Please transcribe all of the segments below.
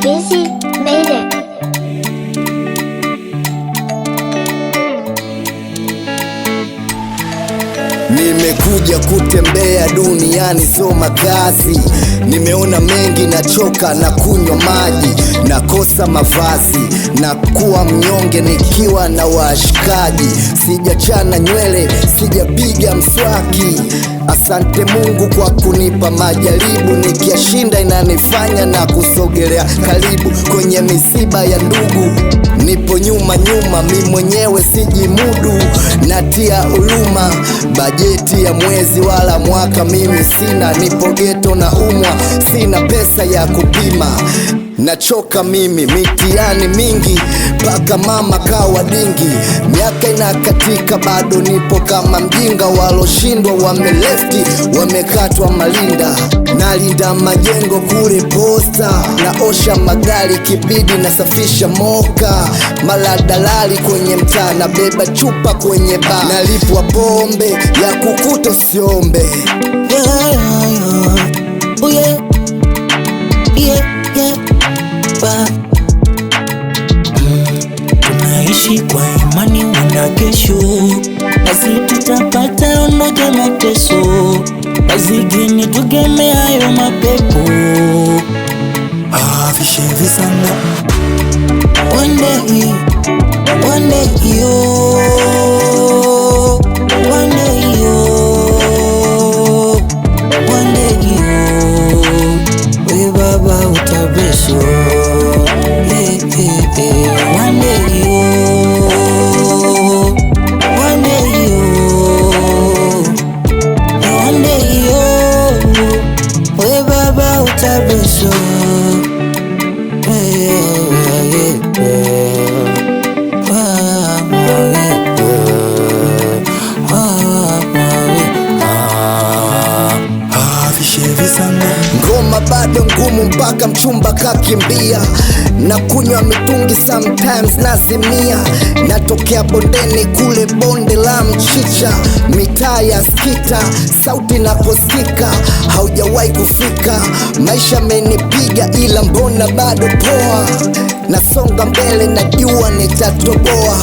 Busy made it. Nimekuja kutembea duniani, so makazi. Nimeona mengi, nachoka na kunywa maji, nakosa mavazi, na kuwa mnyonge nikiwa na washikaji. Sijachana nywele, sijapiga mswaki. Asante Mungu kwa kunipa majaribu, nikiashinda inanifanya na kusogelea karibu. Kwenye misiba ya ndugu nipo nyuma, mi mwenyewe sijimudu, natia huruma. Bajeti ya mwezi wala mwaka mimi sina, nipo geto na umwa, sina pesa ya kupima. Nachoka mimi, mitihani mingi, paka mama kawa dingi. Miaka inakatika, bado nipo kama mjinga. Waloshindwa wamelefti, wamekatwa malinda. Nalinda majengo kule posta, naosha magari kibidi, nasafisha moka. Mala dalali kwenye mtaa, nabeba chupa kwenye bar. Nalipwa pombe ya kukuta usiombe. Oh yeah. Yeah, yeah. Tunaishi kwa imani, wenda kesho basi tutapata ondoke mateso. Bazigini tugemea hayo mapepo, vishevi sana. One day yo, one day yo, one day yo, we baba utabesho. One day yo, one day yo, one day yo, we baba utabesho. Ngoma bado ngumu mpaka mchumba kakimbia. Na kunywa mitungi sometimes nazimia. Natokea bondeni kule bonde la mchicha, mitaa ya skita, sauti naposikika haujawahi kufika. Maisha menipiga ila mbona bado poa. Nasonga mbele, najua nitatoboa.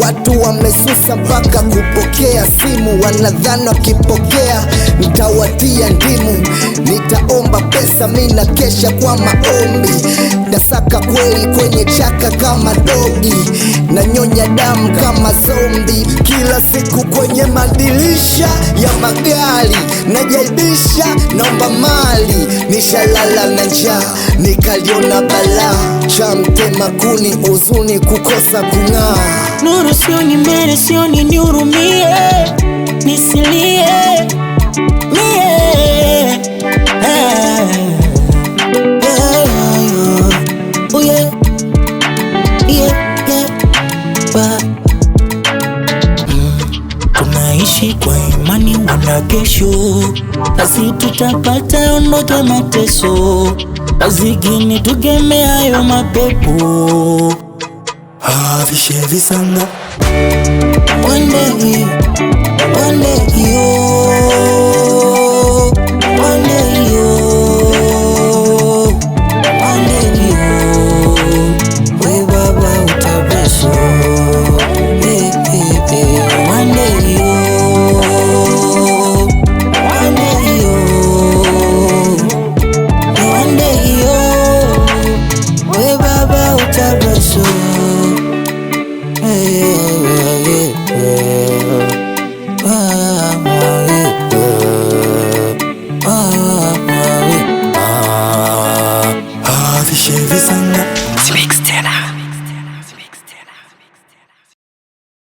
Watu wamesusa mpaka kupokea simu, wanadhani wakipokea nitawatia ndimu. Nitaomba pesa, mina kesha kwa maombi. Nasaka kweli kwenye chaka kama dogi, nanyonya damu kama zombi. Kila siku kwenye madirisha ya magari najaibisha, naomba mali. Nishalala na njaa, nikaliona balaa. Cha mtema kuni, huzuni kukosa kung'aa. Nuru sioni mbele, sioni nihurumie, nisilie mie. Oh yeah, yeah, yeah. Tunaishi kwa imani, wenda kesho basi tutapata ondoke mateso. Bazigini tugemea hayo mapepo, vishevi sana. One day yo,